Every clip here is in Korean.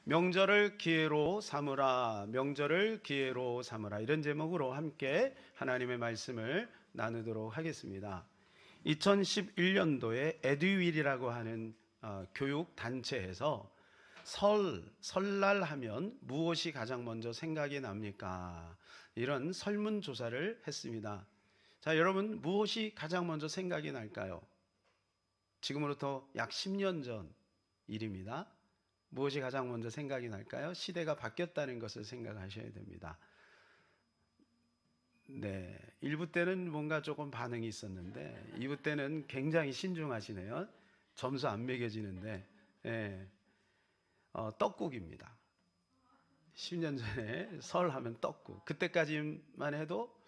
명절을 기회로 삼으라, 명절을 기회로 삼으라, 이런 제목으로 함께 하나님의 말씀을 나누도록 하겠습니다. 2011년도에 에듀윌이라고 하는 교육 단체에서 설날 하면 무엇이 가장 먼저 생각이 납니까? 이런 설문조사를 했습니다. 자, 여러분, 무엇이 가장 먼저 생각이 날까요? 지금으로부터 약 10년 전 일입니다. 무엇이 가장 먼저 생각이 날까요? 시대가 바뀌었다는 것을 생각하셔야 됩니다. 네, 1부 때는 뭔가 조금 반응이 있었는데 2부 때는 굉장히 신중하시네요. 점수 안 매겨지는데, 예, 떡국입니다. 10년 전에 설 하면 떡국. 그때까지만 해도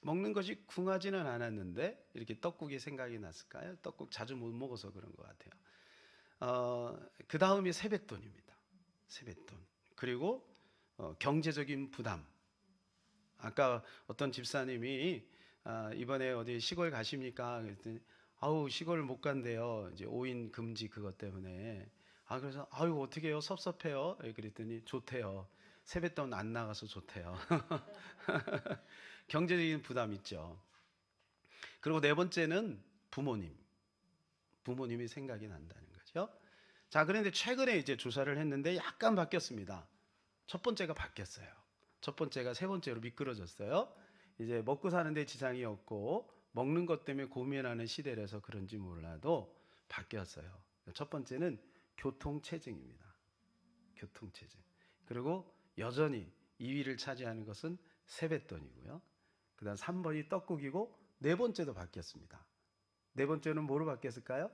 먹는 것이 궁하지는 않았는데 이렇게 떡국이 생각이 났을까요? 떡국 자주 못 먹어서 그런 것 같아요. 그 다음이 세뱃돈입니다. 세뱃돈. 그리고 경제적인 부담. 아까 어떤 집사님이 이번에 어디 시골 가십니까? 그랬더니 아우 시골 못 간대요. 이제 5인 금지 그것 때문에. 그래서 아유 어떻게 해요? 섭섭해요. 그랬더니 좋대요. 세뱃돈 안 나가서 좋대요. 경제적인 부담 있죠. 그리고 네 번째는 부모님이 생각이 난다는 거죠. 자, 그런데 최근에 이제 조사를 했는데 약간 바뀌었습니다. 첫 번째가 바뀌었어요. 첫 번째가 세 번째로 미끄러졌어요. 이제 먹고 사는데 지장이 없고 먹는 것 때문에 고민하는 시대라서 그런지 몰라도 바뀌었어요. 첫 번째는 교통체증입니다. 교통체증. 그리고 여전히 2위를 차지하는 것은 세뱃돈이고요. 그 다음 3번이 떡국이고 네 번째도 바뀌었습니다. 네 번째는 뭐로 바뀌었을까요?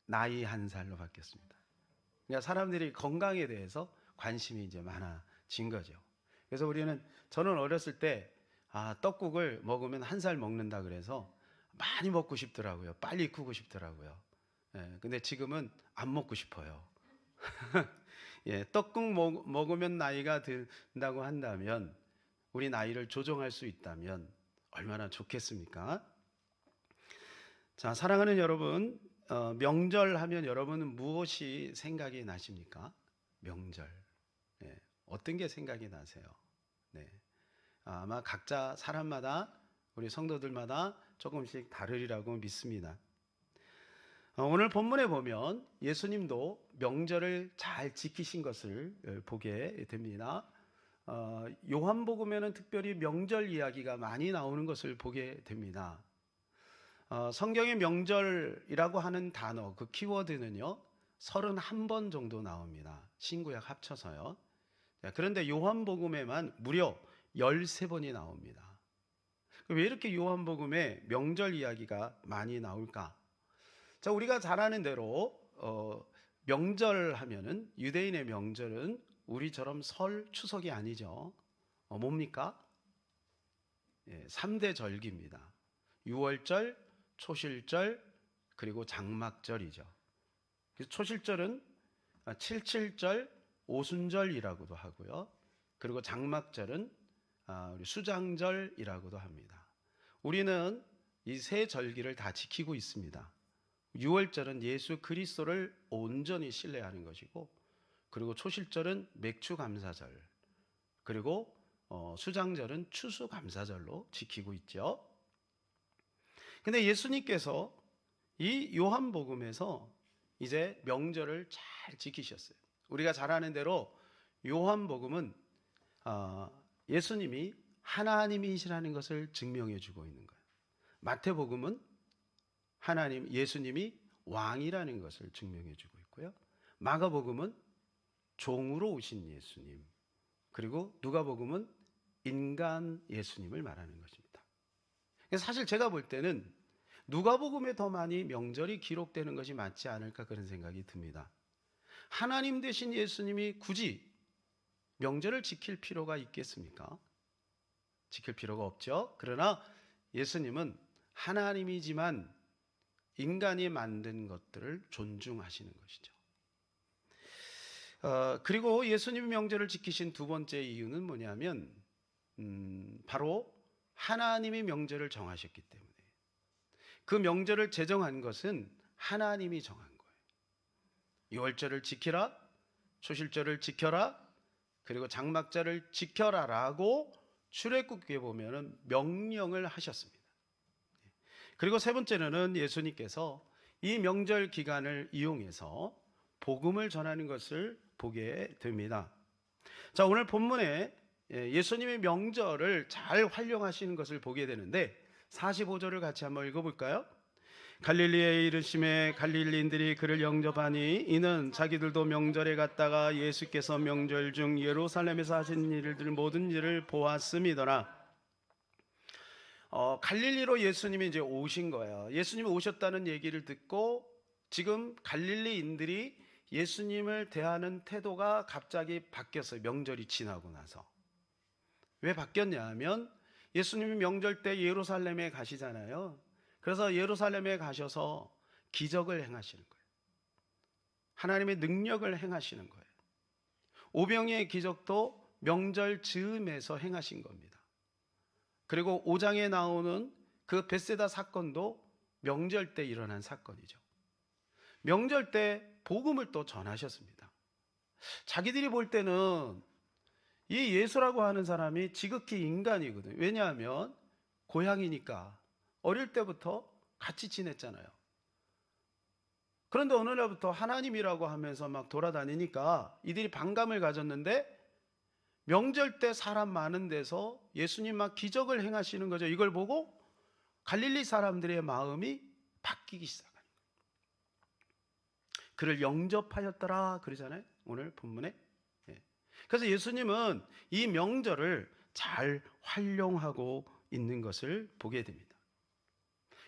나이 한 살로 바뀌었습니다. 그러니까 사람들이 건강에 대해서 관심이 이제 많아진 거죠. 그래서 저는 어렸을 때 떡국을 먹으면 한 살 먹는다 그래서 많이 먹고 싶더라고요. 빨리 크고 싶더라고요. 예, 근데 지금은 안 먹고 싶어요. 예, 떡국 먹으면 나이가 든다고 한다면 우리 나이를 조정할 수 있다면 얼마나 좋겠습니까? 자, 사랑하는 여러분, 명절 하면 여러분은 무엇이 생각이 나십니까? 명절. 예, 어떤 게 생각이 나세요? 네. 아마 각자 사람마다 우리 성도들마다 조금씩 다르리라고 믿습니다. 오늘 본문에 보면 예수님도 명절을 잘 지키신 것을 보게 됩니다. 요한복음에는 특별히 명절 이야기가 많이 나오는 것을 보게 됩니다. 성경의 명절이라고 하는 단어, 그 키워드는요, 31번 정도 나옵니다. 신구약 합쳐서요. 그런데 요한복음에만 무려 13번이 나옵니다. 왜 이렇게 요한복음에 명절 이야기가 많이 나올까? 자, 우리가 잘 아는 대로 명절 하면은 유대인의 명절은 우리처럼 설, 추석이 아니죠. 뭡니까? 3대 절기입니다. 유월절, 초실절, 그리고 장막절이죠. 그래서 초실절은 칠칠절, 오순절이라고도 하고요. 그리고 장막절은 우리 수장절이라고도 합니다. 우리는 이 세 절기를 다 지키고 있습니다. 유월절은 예수 그리스도를 온전히 신뢰하는 것이고, 그리고 초실절은 맥추감사절, 그리고 수장절은 추수감사절로 지키고 있죠. 근데 예수님께서 이 요한복음에서 이제 명절을 잘 지키셨어요. 우리가 잘 아는 대로 요한복음은 예수님이 하나님이시라는 것을 증명해 주고 있는 거예요. 마태복음은 예수님이 왕이라는 것을 증명해 주고 있고요. 마가복음은 종으로 오신 예수님, 그리고 누가복음은 인간 예수님을 말하는 것입니다. 사실 제가 볼 때는 누가복음에 더 많이 명절이 기록되는 것이 맞지 않을까 그런 생각이 듭니다. 하나님 되신 예수님이 굳이 명절을 지킬 필요가 있겠습니까? 지킬 필요가 없죠. 그러나 예수님은 하나님이지만 인간이 만든 것들을 존중하시는 것이죠. 그리고 예수님이 명절을 지키신 두 번째 이유는 뭐냐면 바로 하나님이 명절을 정하셨기 때문에, 그 명절을 제정한 것은 하나님이 정한 거예요. 유월절을 지키라, 초실절을 지켜라, 그리고 장막절을 지켜라라고 출애굽기에 보면은 명령을 하셨습니다. 그리고 세 번째로는 예수님께서 이 명절 기간을 이용해서 복음을 전하는 것을 보게 됩니다. 자, 오늘 본문에 예수님의 명절을 잘 활용하시는 것을 보게 되는데 45절을 같이 한번 읽어볼까요? 갈릴리에 이르심에 갈릴리인들이 그를 영접하니 이는 자기들도 명절에 갔다가 예수께서 명절 중 예루살렘에서 하신 일들 모든 일을 보았음이더라. 갈릴리로 예수님이 이제 오신 거예요. 예수님이 오셨다는 얘기를 듣고 지금 갈릴리인들이 예수님을 대하는 태도가 갑자기 바뀌었어요. 명절이 지나고 나서. 왜 바뀌었냐 하면 예수님이 명절 때 예루살렘에 가시잖아요. 그래서 예루살렘에 가셔서 기적을 행하시는 거예요. 하나님의 능력을 행하시는 거예요. 오병이의 기적도 명절 즈음에서 행하신 겁니다. 그리고 5장에 나오는 그 벳세다 사건도 명절 때 일어난 사건이죠. 명절 때 복음을 또 전하셨습니다. 자기들이 볼 때는 이 예수라고 하는 사람이 지극히 인간이거든요. 왜냐하면 고향이니까 어릴 때부터 같이 지냈잖아요. 그런데 어느 날부터 하나님이라고 하면서 막 돌아다니니까 이들이 반감을 가졌는데 명절 때 사람 많은 데서 예수님 막 기적을 행하시는 거죠. 이걸 보고 갈릴리 사람들의 마음이 바뀌기 시작합니다. 그를 영접하였더라 그러잖아요. 오늘 본문에. 그래서 예수님은 이 명절을 잘 활용하고 있는 것을 보게 됩니다.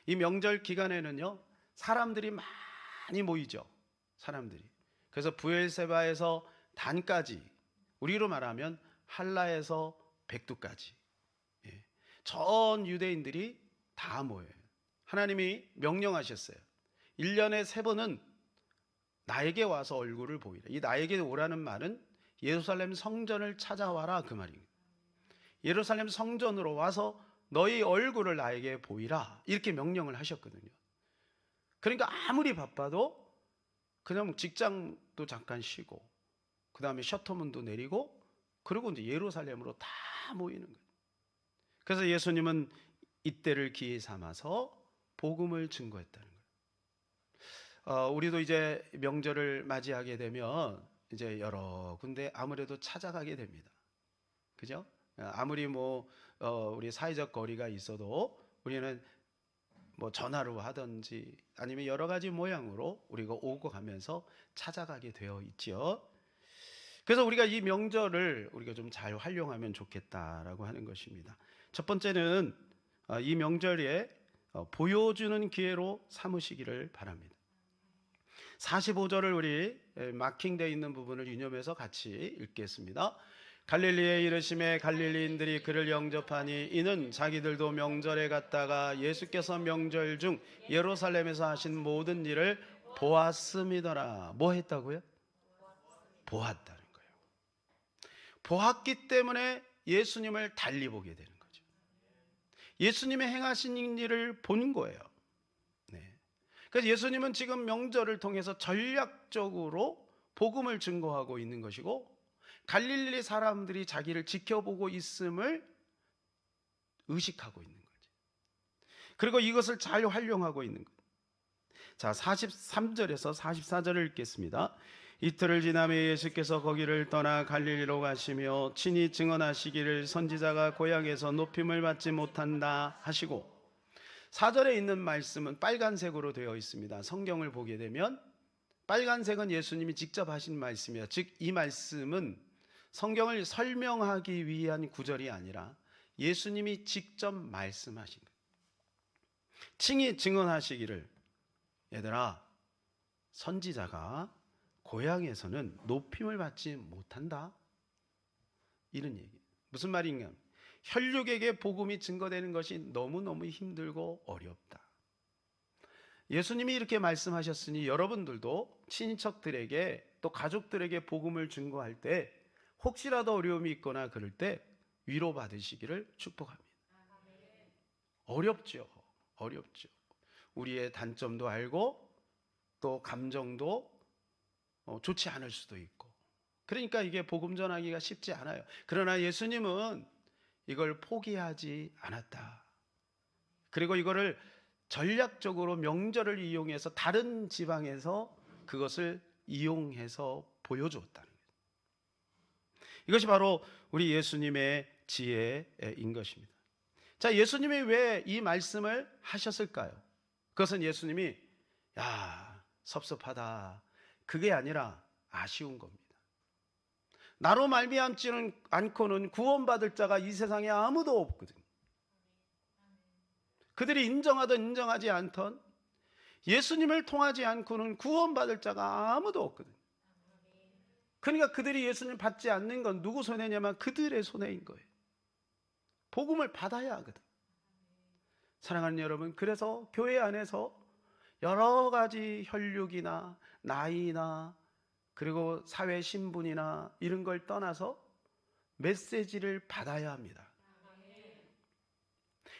이 명절 기간에는요, 사람들이 많이 모이죠. 사람들이. 그래서 부엘세바에서 단까지, 우리로 말하면 할라에서 백두까지, 전 유대인들이 다 모여요. 하나님이 명령하셨어요. 1년에 3번은 나에게 와서 얼굴을 보이라. 이 나에게 오라는 말은 예루살렘 성전을 찾아와라 그 말입니다. 예루살렘 성전으로 와서 너희 얼굴을 나에게 보이라 이렇게 명령을 하셨거든요. 그러니까 아무리 바빠도 그냥 직장도 잠깐 쉬고 그 다음에 셔터문도 내리고 그리고 이제 예루살렘으로 다 모이는 거예요. 그래서 예수님은 이때를 기회 삼아서 복음을 증거했다는 거예요. 우리도 이제 명절을 맞이하게 되면 이제 여러 군데 아무래도 찾아가게 됩니다. 그죠? 아무리 우리 사회적 거리가 있어도 우리는 뭐 전화로 하든지 아니면 여러 가지 모양으로 우리가 오고 가면서 찾아가게 되어 있죠. 그래서 우리가 이 명절을 우리가 좀 잘 활용하면 좋겠다라고 하는 것입니다. 첫 번째는 이 명절에 보여주는 기회로 삼으시기를 바랍니다. 45절을 우리 마킹되어 있는 부분을 유념해서 같이 읽겠습니다. 갈릴리에 이르심에 갈릴리인들이 그를 영접하니 이는 자기들도 명절에 갔다가 예수께서 명절 중 예루살렘에서 하신 모든 일을 보았음이더라. 뭐 했다고요? 보았다는 거예요. 보았기 때문에 예수님을 달리 보게 되는 거죠. 예수님의 행하신 일을 본 거예요. 그래서 예수님은 지금 명절을 통해서 전략적으로 복음을 증거하고 있는 것이고 갈릴리 사람들이 자기를 지켜보고 있음을 의식하고 있는 거죠. 그리고 이것을 잘 활용하고 있는 거예요. 자, 43절에서 44절을 읽겠습니다. 이틀을 지나매 예수께서 거기를 떠나 갈릴리로 가시며 친히 증언하시기를 선지자가 고향에서 높임을 받지 못한다 하시고 4절에 있는 말씀은 빨간색으로 되어 있습니다. 성경을 보게 되면 빨간색은 예수님이 직접 하신 말씀이에요. 즉 이 말씀은 성경을 설명하기 위한 구절이 아니라 예수님이 직접 말씀하신 거예요. 친히 증언하시기를 얘들아 선지자가 고향에서는 높임을 받지 못한다. 이런 얘기. 무슨 말인가? 혈육에게 복음이 증거되는 것이 너무너무 힘들고 어렵다. 예수님이 이렇게 말씀하셨으니 여러분들도 친인척들에게 또 가족들에게 복음을 증거할 때 혹시라도 어려움이 있거나 그럴 때 위로받으시기를 축복합니다. 어렵죠. 어렵죠. 우리의 단점도 알고 또 감정도 좋지 않을 수도 있고 그러니까 이게 복음 전하기가 쉽지 않아요. 그러나 예수님은 이걸 포기하지 않았다. 그리고 이거를 전략적으로 명절을 이용해서 다른 지방에서 그것을 이용해서 보여주었다는 거예요. 이것이 바로 우리 예수님의 지혜인 것입니다. 자, 예수님이 왜 이 말씀을 하셨을까요? 그것은 예수님이 야, 섭섭하다, 그게 아니라 아쉬운 겁니다. 나로 말미암지는 않고는 구원받을 자가 이 세상에 아무도 없거든요. 그들이 인정하든 인정하지 않던 예수님을 통하지 않고는 구원받을 자가 아무도 없거든요. 그러니까 그들이 예수님 받지 않는 건 누구 손해냐면 그들의 손해인 거예요. 복음을 받아야 하거든. 사랑하는 여러분, 그래서 교회 안에서 여러 가지 혈육이나 나이나 그리고 사회 신분이나 이런 걸 떠나서 메시지를 받아야 합니다.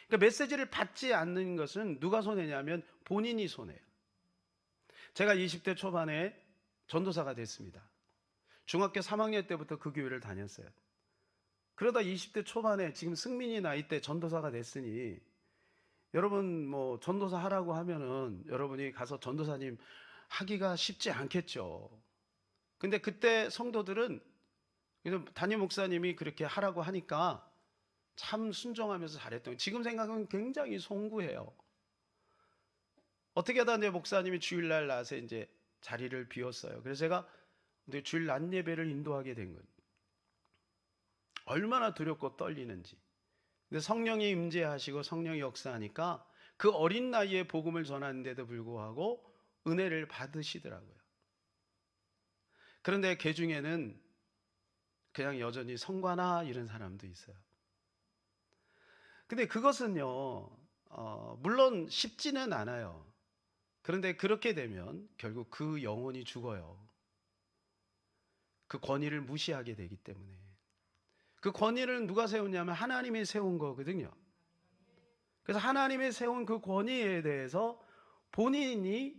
그러니까 메시지를 받지 않는 것은 누가 손해냐면 본인이 손해예요. 제가 20대 초반에 전도사가 됐습니다. 중학교 3학년 때부터 그 교회를 다녔어요. 그러다 20대 초반에 지금 승민이 나이 때 전도사가 됐으니 여러분 뭐 전도사 하라고 하면은 여러분이 가서 전도사님 하기가 쉽지 않겠죠. 근데 그때 성도들은 담임 목사님이 그렇게 하라고 하니까 참 순종하면서 잘했던 거예요. 지금 생각하면 굉장히 송구해요. 어떻게 하다 이제 목사님이 주일날 나서 이제 자리를 비웠어요. 그래서 제가 주일 낮 예배를 인도하게 된 거예요. 얼마나 두렵고 떨리는지. 근데 성령이 임재하시고 성령이 역사하니까 그 어린 나이에 복음을 전하는데도 불구하고 은혜를 받으시더라고요. 그런데 그 중에는 그냥 여전히 성관아 이런 사람도 있어요. 근데 그것은요, 물론 쉽지는 않아요. 그런데 그렇게 되면 결국 그 영혼이 죽어요. 그 권위를 무시하게 되기 때문에. 그 권위를 누가 세웠냐면 하나님이 세운 거거든요. 그래서 하나님이 세운 그 권위에 대해서 본인이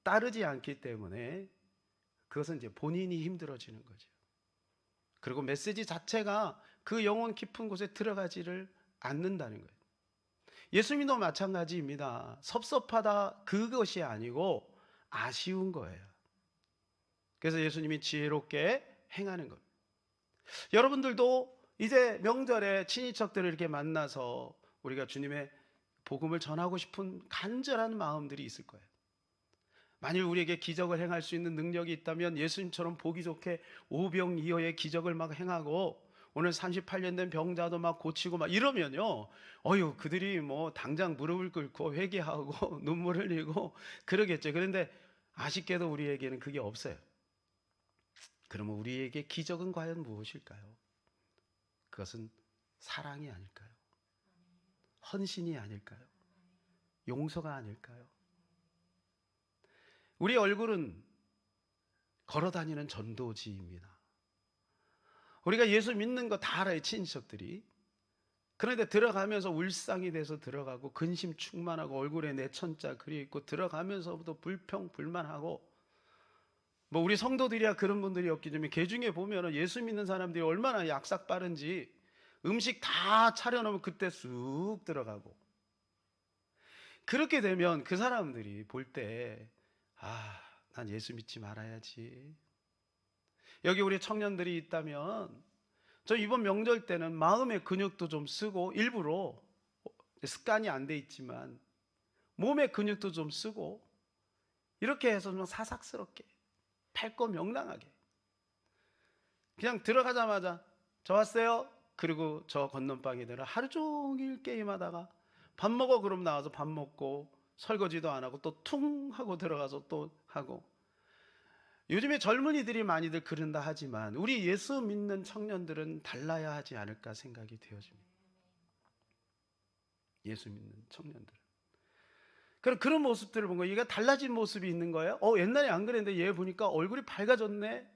따르지 않기 때문에 그것은 이제 본인이 힘들어지는 거죠. 그리고 메시지 자체가 그 영혼 깊은 곳에 들어가지를 않는다는 거예요. 예수님도 마찬가지입니다. 섭섭하다 그것이 아니고 아쉬운 거예요. 그래서 예수님이 지혜롭게 행하는 겁니다. 여러분들도 이제 명절에 친인척들을 이렇게 만나서 우리가 주님의 복음을 전하고 싶은 간절한 마음들이 있을 거예요. 만일 우리에게 기적을 행할 수 있는 능력이 있다면 예수님처럼 보기 좋게 오병이어의 기적을 막 행하고 오늘 38년 된 병자도 막 고치고 막 이러면요, 그들이 뭐 당장 무릎을 꿇고 회개하고 눈물을 흘리고 그러겠죠. 그런데 아쉽게도 우리에게는 그게 없어요. 그러면 우리에게 기적은 과연 무엇일까요? 그것은 사랑이 아닐까요? 헌신이 아닐까요? 용서가 아닐까요? 우리 얼굴은 걸어다니는 전도지입니다. 우리가 예수 믿는 거 다 알아요, 친척들이. 그런데 들어가면서 울상이 돼서 들어가고 근심 충만하고 얼굴에 내천자 그려있고 들어가면서부터 불평 불만하고 뭐 우리 성도들이야 그런 분들이 없기 때문에 개 중에 보면은 예수 믿는 사람들이 얼마나 약삭 빠른지 음식 다 차려놓으면 그때 쑥 들어가고 그렇게 되면 그 사람들이 볼 때 난 예수 믿지 말아야지. 여기 우리 청년들이 있다면 저 이번 명절 때는 마음의 근육도 좀 쓰고 일부러 습관이 안 돼 있지만 몸의 근육도 좀 쓰고 이렇게 해서 좀 사삭스럽게 밝고 명랑하게 그냥 들어가자마자 저 왔어요. 그리고 저 건넌방에 들어 하루 종일 게임하다가 밥 먹어 그럼 나와서 밥 먹고 설거지도 안 하고 또 퉁 하고 들어가서 또 하고 요즘에 젊은이들이 많이들 그런다 하지만 우리 예수 믿는 청년들은 달라야 하지 않을까 생각이 되어집니다. 예수 믿는 청년들은 그런 모습들을 본 거예요. 얘가 달라진 모습이 있는 거예요. 옛날에 안 그랬는데 얘 보니까 얼굴이 밝아졌네,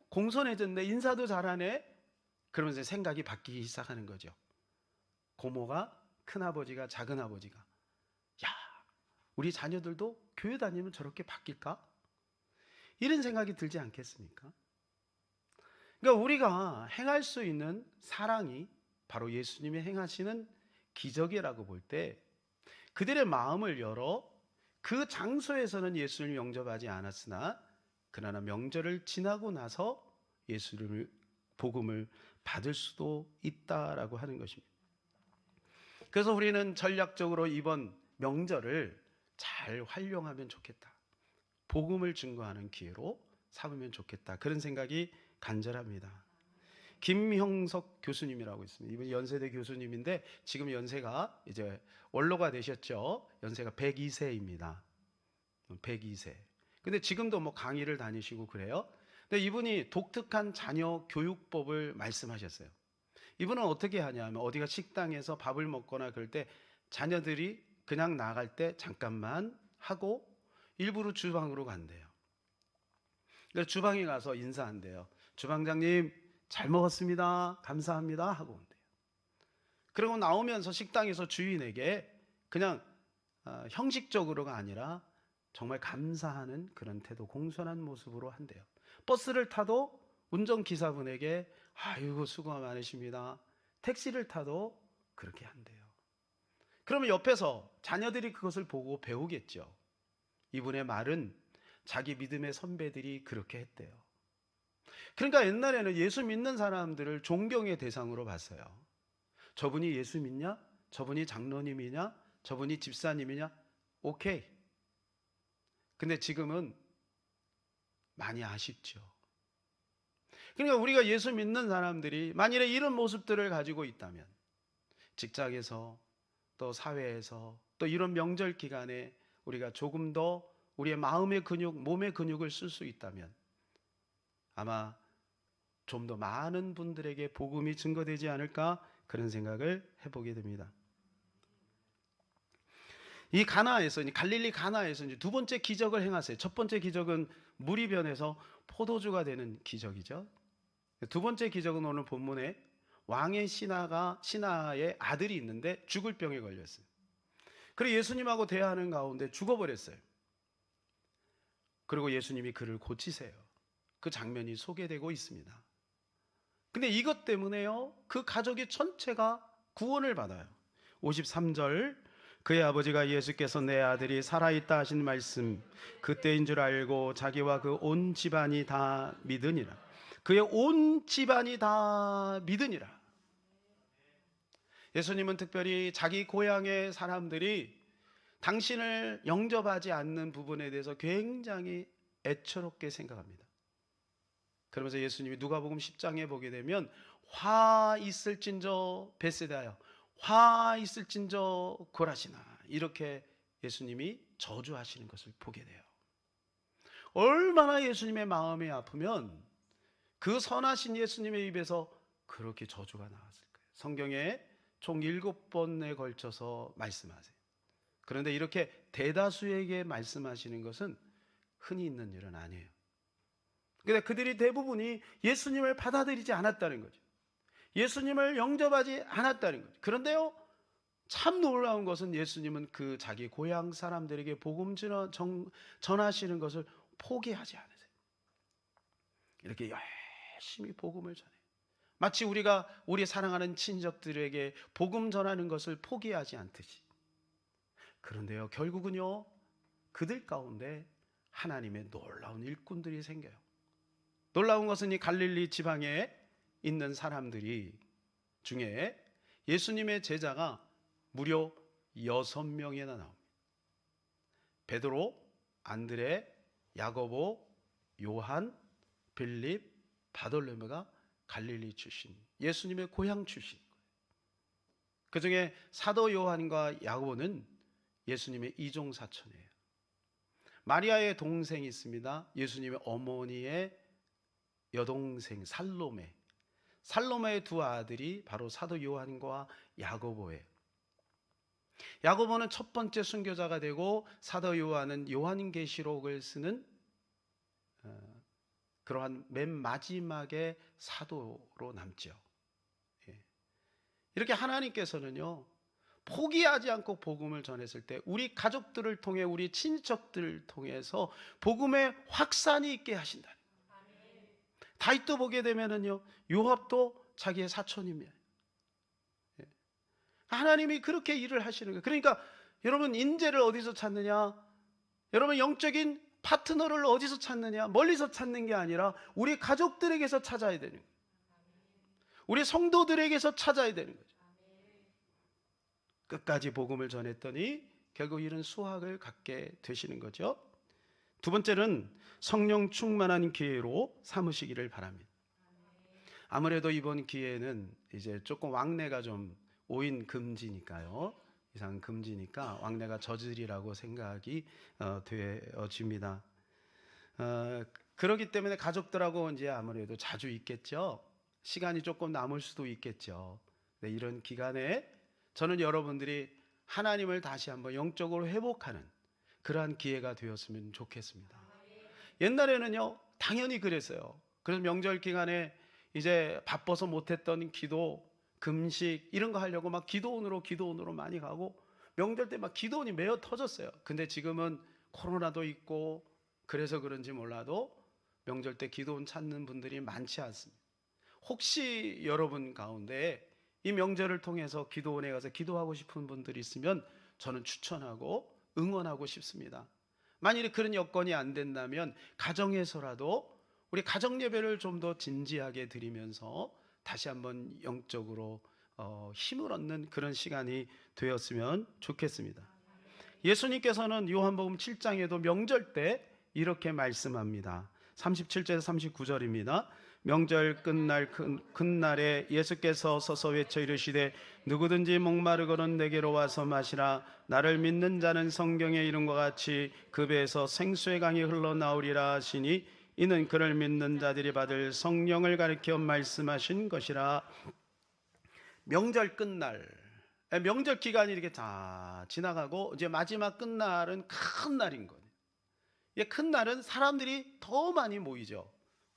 공손해졌네, 인사도 잘하네. 그러면서 생각이 바뀌기 시작하는 거죠. 고모가, 큰아버지가, 작은아버지가 우리 자녀들도 교회 다니면 저렇게 바뀔까? 이런 생각이 들지 않겠습니까? 그러니까 우리가 행할 수 있는 사랑이 바로 예수님이 행하시는 기적이라고 볼 때 그들의 마음을 열어 그 장소에서는 예수를 영접하지 않았으나 그러나 명절을 지나고 나서 예수를 복음을 받을 수도 있다라고 하는 것입니다. 그래서 우리는 전략적으로 이번 명절을 잘 활용하면 좋겠다. 복음을 증거하는 기회로 삼으면 좋겠다. 그런 생각이 간절합니다. 김형석 교수님이라고 있습니다. 이분이 연세대 교수님인데 지금 연세가 이제 원로가 되셨죠. 연세가 102세입니다. 102세. 근데 지금도 뭐 강의를 다니시고 그래요. 근데 이분이 독특한 자녀 교육법을 말씀하셨어요. 이분은 어떻게 하냐면 어디가 식당에서 밥을 먹거나 그럴 때 자녀들이 그냥 나갈 때 잠깐만 하고 일부러 주방으로 간대요. 그래서 주방에 가서 인사한대요. 주방장님 잘 먹었습니다. 감사합니다 하고 온대요. 그리고 나오면서 식당에서 주인에게 그냥 형식적으로가 아니라 정말 감사하는 그런 태도, 공손한 모습으로 한대요. 버스를 타도 운전기사분에게 아이고 수고 많으십니다. 택시를 타도 그렇게 한대요. 그러면 옆에서 자녀들이 그것을 보고 배우겠죠. 이분의 말은 자기 믿음의 선배들이 그렇게 했대요. 그러니까 옛날에는 예수 믿는 사람들을 존경의 대상으로 봤어요. 저분이 예수 믿냐? 저분이 장로님이냐? 저분이 집사님이냐? 오케이. 근데 지금은 많이 아쉽죠. 그러니까 우리가 예수 믿는 사람들이 만일에 이런 모습들을 가지고 있다면 직장에서 또 사회에서 또 이런 명절 기간에 우리가 조금 더 우리의 마음의 근육, 몸의 근육을 쓸 수 있다면 아마 좀 더 많은 분들에게 복음이 증거되지 않을까 그런 생각을 해보게 됩니다. 이 가나에서 갈릴리 가나에서 이제 두 번째 기적을 행하세요. 첫 번째 기적은 물이 변해서 포도주가 되는 기적이죠. 두 번째 기적은 오늘 본문에 왕의 신하의 아들이 있는데 죽을 병에 걸렸어요. 그리고 예수님하고 대화하는 가운데 죽어버렸어요. 그리고 예수님이 그를 고치세요. 그 장면이 소개되고 있습니다. 근데 이것 때문에요, 그 가족의 전체가 구원을 받아요. 53절, 그의 아버지가 예수께서 내 아들이 살아있다 하신 말씀 그때인 줄 알고 자기와 그 온 집안이 다 믿으니라. 그의 온 집안이 다 믿으니라. 예수님은 특별히 자기 고향의 사람들이 당신을 영접하지 않는 부분에 대해서 굉장히 애처롭게 생각합니다. 그러면서 예수님이 누가복음 10장에 보게 되면 화 있을진저 베세다여 화 있을진저 고라시나 이렇게 예수님이 저주하시는 것을 보게 돼요. 얼마나 예수님의 마음이 아프면 그 선하신 예수님의 입에서 그렇게 저주가 나왔을까요? 성경에 총 7번에 걸쳐서 말씀하세요. 그런데 이렇게 대다수에게 말씀하시는 것은 흔히 있는 일은 아니에요. 근데 그들이 대부분이 예수님을 받아들이지 않았다는 거죠. 예수님을 영접하지 않았다는 거죠. 그런데요, 참 놀라운 것은 예수님은 그 자기 고향 사람들에게 복음 전하시는 것을 포기하지 않으세요. 이렇게 열심히 복음을 전해요. 마치 우리가 우리 사랑하는 친척들에게 복음 전하는 것을 포기하지 않듯이. 그런데요, 결국은요, 그들 가운데 하나님의 놀라운 일꾼들이 생겨요. 놀라운 것은 이 갈릴리 지방에 있는 사람들이 중에 예수님의 제자가 무려 6명이나 나옵니다. 베드로, 안드레, 야고보, 요한, 빌립, 바돌로메가 갈릴리 출신, 예수님의 고향 출신. 그 중에 사도 요한과 야고보는 예수님의 이종 사촌이에요. 마리아의 동생이 있습니다. 예수님의 어머니의 여동생 살로메. 살로메의 두 아들이 바로 사도 요한과 야고보예요. 야고보는 첫 번째 순교자가 되고 사도 요한은 요한계시록을 쓰는 그러한 맨 마지막의 사도로 남죠. 이렇게 하나님께서는요, 포기하지 않고 복음을 전했을 때 우리 가족들을 통해 우리 친척들을 통해서 복음의 확산이 있게 하신다. 다윗도 보게 되면은요, 요압도 자기의 사촌입니다. 하나님이 그렇게 일을 하시는 거예요. 그러니까 여러분, 인재를 어디서 찾느냐? 여러분, 영적인 파트너를 어디서 찾느냐? 멀리서 찾는 게 아니라 우리 가족들에게서 찾아야 되는 거예요. 우리 성도들에게서 찾아야 되는 거죠. 끝까지 복음을 전했더니 결국 이런 수확을 갖게 되시는 거죠. 두 번째는 성령 충만한 기회로 삼으시기를 바랍니다. 아무래도 이번 기회는 이제 조금 왕래가 좀 오인 금지니까요. 이상 금지니까 왕래가 저질이라고 생각이 되어집니다. 그렇기 때문에 가족들하고 이제 아무래도 자주 있겠죠. 시간이 조금 남을 수도 있겠죠. 네, 이런 기간에 저는 여러분들이 하나님을 다시 한번 영적으로 회복하는 그러한 기회가 되었으면 좋겠습니다. 옛날에는요, 당연히 그랬어요. 그래서 명절 기간에 이제 바빠서 못했던 기도, 금식 이런 거 하려고 막 기도원으로 많이 가고, 명절 때 막 기도원이 메어 터졌어요. 근데 지금은 코로나도 있고 그래서 그런지 몰라도 명절 때 기도원 찾는 분들이 많지 않습니다. 혹시 여러분 가운데 이 명절을 통해서 기도원에 가서 기도하고 싶은 분들이 있으면 저는 추천하고 응원하고 싶습니다. 만일에 그런 여건이 안 된다면 가정에서라도 우리 가정 예배를 좀 더 진지하게 드리면서 다시 한번 영적으로 힘을 얻는 그런 시간이 되었으면 좋겠습니다. 예수님께서는 요한복음 7장에도 명절 때 이렇게 말씀합니다. 37절에서 39절입니다. 명절 끝날 큰 날에 예수께서 서서 외쳐 이르시되 누구든지 목마르거든 내게로 와서 마시라. 나를 믿는 자는 성경에 이름과 같이 그 배에서 생수의 강이 흘러나오리라 하시니 이는 그를 믿는 자들이 받을 성령을 가리켜 말씀하신 것이라. 명절 끝날, 명절 기간이 이렇게 다 지나가고 이제 마지막 끝날은 큰 날인 거예요. 큰 날은 사람들이 더 많이 모이죠.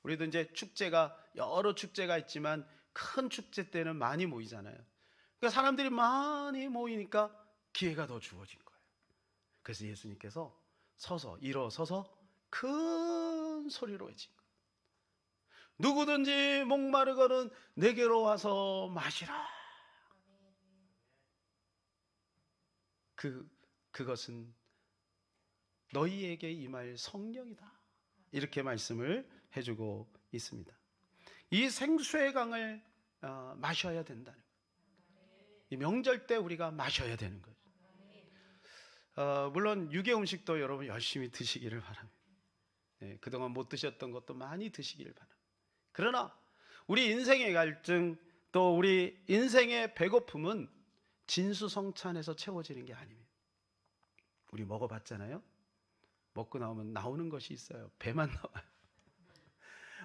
우리도 이제 축제가 여러 축제가 있지만 큰 축제 때는 많이 모이잖아요. 그러니까 사람들이 많이 모이니까 기회가 더 주어진 거예요. 그래서 예수님께서 일어서서 큰 소리로 외친 거예요. 누구든지 목마르거든 내게로 와서 마시라. 그것은 너희에게 임할 성령이다. 이렇게 말씀을 해주고 있습니다. 이 생수의 강을 마셔야 된다는 거예요. 이 명절 때 우리가 마셔야 되는 거죠. 물론 유괴 음식도 여러분 열심히 드시기를 바랍니다. 그동안 못 드셨던 것도 많이 드시기를 바랍니다. 그러나 우리 인생의 갈증, 또 우리 인생의 배고픔은 진수성찬에서 채워지는 게 아닙니다. 우리 먹어봤잖아요. 먹고 나오면 나오는 것이 있어요. 배만 나와요.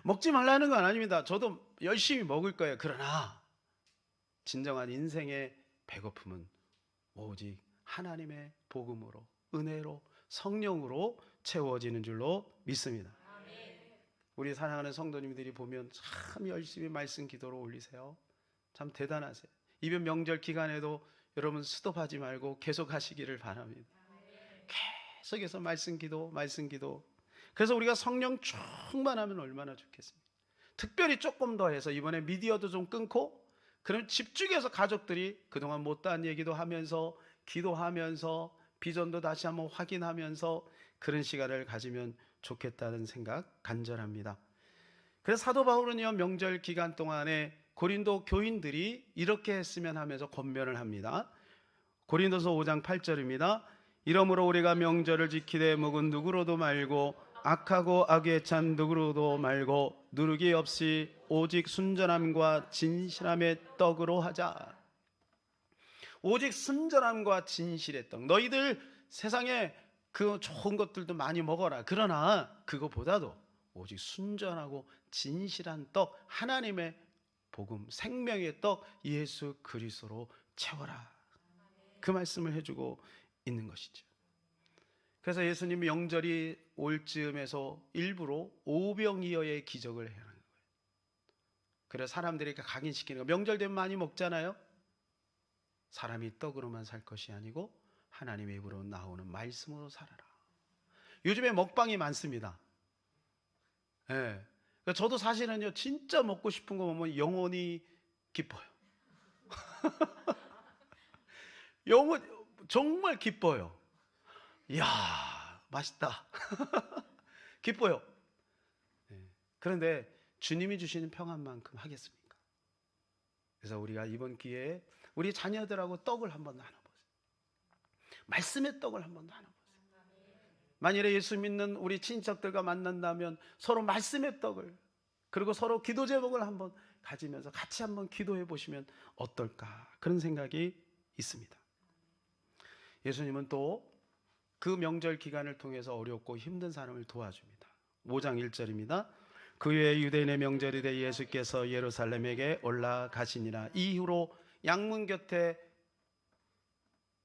먹지 말라는 건 아닙니다. 저도 열심히 먹을 거예요. 그러나 진정한 인생의 배고픔은 오직 하나님의 복음으로, 은혜로, 성령으로 채워지는 줄로 믿습니다. 우리 사랑하는 성도님들이 보면 참 열심히 말씀 기도로 올리세요. 참 대단하세요. 이번 명절 기간에도 여러분 스톱하지 말고 계속 하시기를 바랍니다. 계속해서 말씀 기도. 그래서 우리가 성령 충만하면 얼마나 좋겠습니까? 특별히 조금 더 해서 이번에 미디어도 좀 끊고, 그럼 집중해서 가족들이 그동안 못다한 얘기도 하면서 기도하면서 비전도 다시 한번 확인하면서 그런 시간을 가지면 좋겠다는 생각 간절합니다. 그래서 사도 바울은요, 명절 기간 동안에 고린도 교인들이 이렇게 했으면 하면서 권면을 합니다. 고린도서 5장 8절입니다. 이러므로 우리가 명절을 지키되 묵은 누구로도 말고 악하고 악에 찬 누구로도 말고 누르기 없이 오직 순전함과 진실함의 떡으로 하자. 오직 순전함과 진실의 떡. 너희들 세상에 그 좋은 것들도 많이 먹어라. 그러나 그거보다도 오직 순전하고 진실한 떡, 하나님의 복음, 생명의 떡 예수 그리스도로 채워라. 그 말씀을 해주고 있는 것이죠. 그래서 예수님이 명절이 올 즈음에서 일부러 오병이어의 기적을 해야 하는 거예요. 그래서 사람들이 각인시키는 거. 명절 되면 많이 먹잖아요. 사람이 떡으로만 살 것이 아니고 하나님의 입으로 나오는 말씀으로 살아라. 요즘에 먹방이 많습니다. 저도 사실은요, 진짜 먹고 싶은 거 보면 영혼이 기뻐요. 영혼 정말 기뻐요. 이야, 맛있다. 기뻐요. 그런데 주님이 주시는 평안만큼 하겠습니까? 그래서 우리가 이번 기회에 우리 자녀들하고 떡을 한번 나눠보세요. 말씀의 떡을 한번 나눠보세요. 만일에 예수 믿는 우리 친척들과 만난다면 서로 말씀의 떡을, 그리고 서로 기도 제목을 한번 가지면서 같이 한번 기도해 보시면 어떨까, 그런 생각이 있습니다. 예수님은 또 그 명절 기간을 통해서 어렵고 힘든 사람을 도와줍니다. 5장 1절입니다. 그 후에 유대인의 명절이 돼 예수께서 예루살렘에게 올라가시니라. 이후로 양문 곁에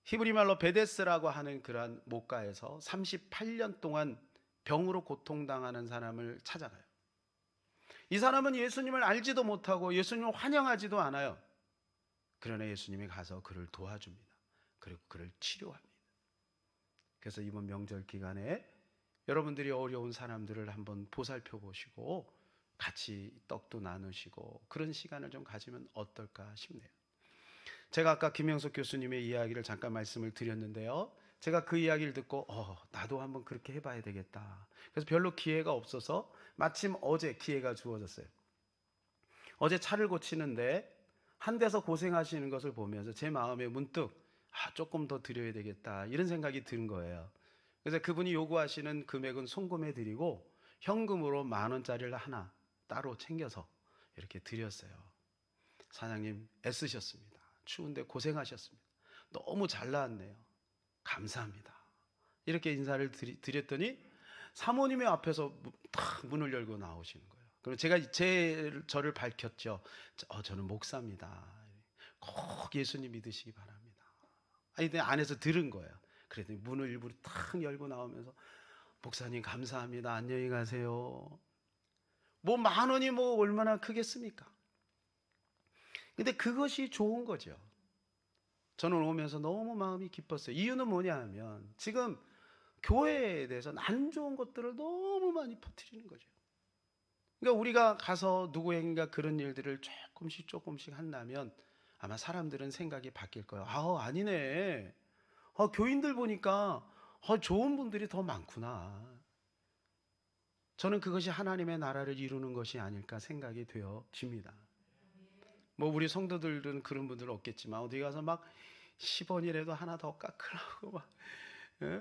히브리 말로 베데스라고 하는 그러한 목가에서 38년 동안 병으로 고통당하는 사람을 찾아가요. 이 사람은 예수님을 알지도 못하고 예수님을 환영하지도 않아요. 그러나 예수님이 가서 그를 도와줍니다. 그리고 그를 치료합니다. 그래서 이번 명절 기간에 여러분들이 어려운 사람들을 한번 보살펴 보시고 같이 떡도 나누시고 그런 시간을 좀 가지면 어떨까 싶네요. 제가 아까 김영석 교수님의 이야기를 잠깐 말씀을 드렸는데요, 제가 그 이야기를 듣고 나도 한번 그렇게 해봐야 되겠다. 그래서 별로 기회가 없어서 마침 어제 기회가 주어졌어요. 어제 차를 고치는데 한 대서 고생하시는 것을 보면서 제 마음에 문득 조금 더 드려야 되겠다, 이런 생각이 든 거예요. 그래서 그분이 요구하시는 금액은 송금해 드리고 현금으로 10,000원짜리를 하나 따로 챙겨서 이렇게 드렸어요. 사장님 애쓰셨습니다. 추운데 고생하셨습니다. 너무 잘 나왔네요. 감사합니다. 이렇게 인사를 드렸더니 사모님의 앞에서 탁 문을 열고 나오시는 거예요. 그럼 제가 저를 밝혔죠. 저는 목사입니다. 꼭 예수님 믿으시기 바랍니다. 아니, 안에서 들은 거예요. 그랬더니 문을 일부러 탁 열고 나오면서 목사님 감사합니다. 안녕히 가세요. 뭐 10,000원이 뭐 얼마나 크겠습니까? 근데 그것이 좋은 거죠. 저는 오면서 너무 마음이 기뻤어요. 이유는 뭐냐 하면 지금 교회에 대해서 안 좋은 것들을 너무 많이 퍼뜨리는 거죠. 그러니까 우리가 가서 누구에게인가 그런 일들을 조금씩 한다면 아마 사람들은 생각이 바뀔 거예요. 아니네. 교인들 보니까 좋은 분들이 더 많구나. 저는 그것이 하나님의 나라를 이루는 것이 아닐까 생각이 되어집니다. 뭐 우리 성도들은 그런 분들 없겠지만 어디 가서 막 10원이라도 하나 더 깎으라고 막,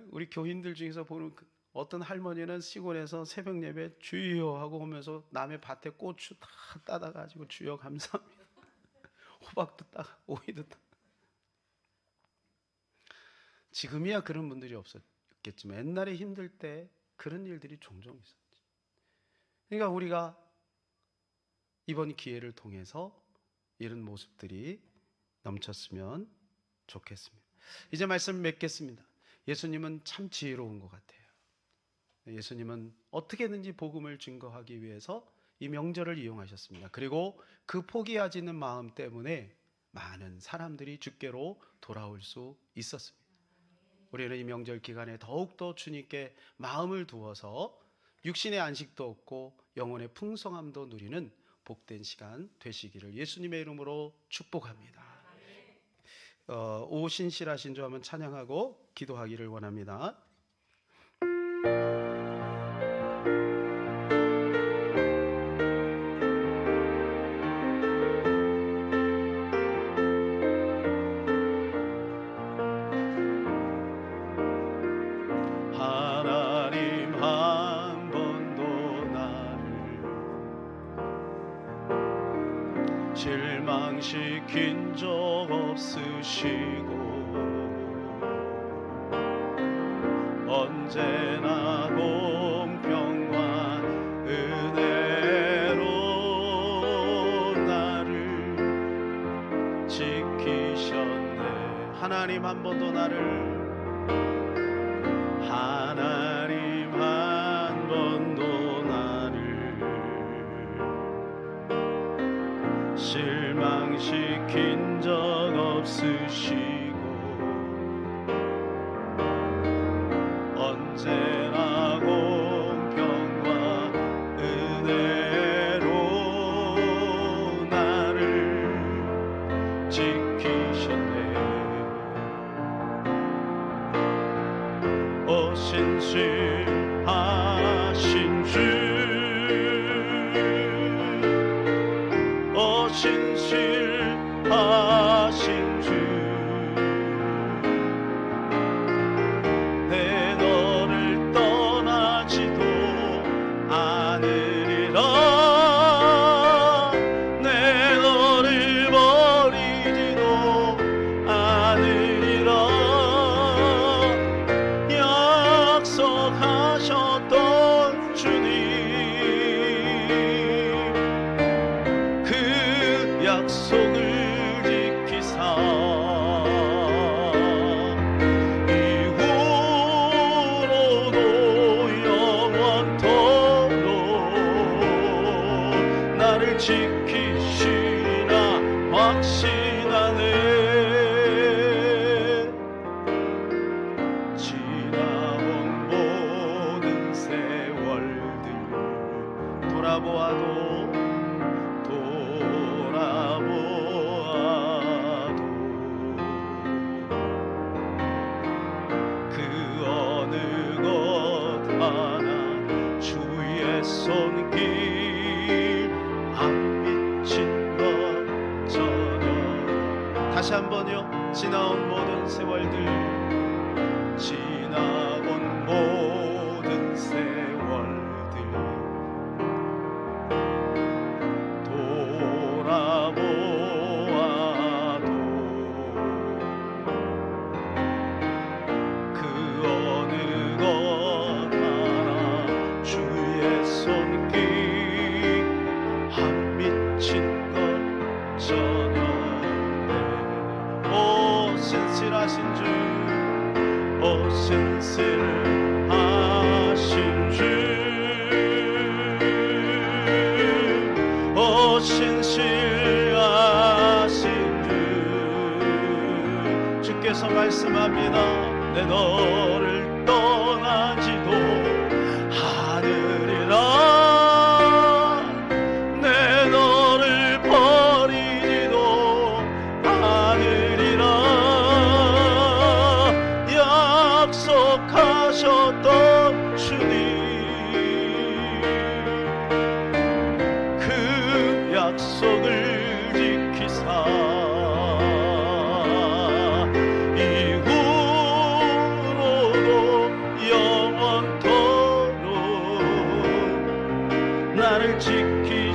우리 교인들 중에서 보는 어떤 할머니는 시골에서 새벽 예배 주여 하고 오면서 남의 밭에 고추 다 따다 가지고 주여 감사합니다. 호박도 따가 오이도 따. 지금이야 그런 분들이 없었겠지만 옛날에 힘들 때 그런 일들이 종종 있었지. 그러니까 우리가 이번 기회를 통해서 이런 모습들이 넘쳤으면 좋겠습니다. 이제 말씀 맺겠습니다. 예수님은 참 지혜로운 것 같아요. 예수님은 어떻게든지 복음을 증거하기 위해서 이 명절을 이용하셨습니다. 그리고 그 포기하지는 마음 때문에 많은 사람들이 주께로 돌아올 수 있었습니다. 우리는 이 명절 기간에 더욱더 주님께 마음을 두어서 육신의 안식도 얻고 영혼의 풍성함도 누리는 복된 시간 되시기를 예수님의 이름으로 축복합니다. 오 신실하신 주 하면 찬양하고 기도하기를 원합니다. 하나님 한 번도 나를 실망시킨 적 없으시고 언제나 공평과 은혜로 나를 지키셨네. 하나님 한 번도 하나님 한 번도 나를 실망시킨 적 없으시고 언제나 공평과 은혜 않으리라. 내 너를 버리지도 않으리라. 약속하셨던 주님, 그 약속을 지키사 이후로도 영원토록 나를 지키시라 확신하네. 지나온 모든 세월들 돌아보아도 그 어느 것 하나 주의 손길 안 미친 것 전혀. 다시 한번요. 지나온 모든 세월들, 지나온 모든 세월들 돌아보아도 그 어느 것 하나 주의 손길 안 미친 것 전혀. 오 신실하신 주, 오 신실하신 주, 오 신실하신 주. 주께서 말씀합니다. 내 너를 떠나지도 않으리라. 내 너를 버리지도 않으리라. 약속하셨던 주님, 그 약속을 지키사 영원토록 나를 지키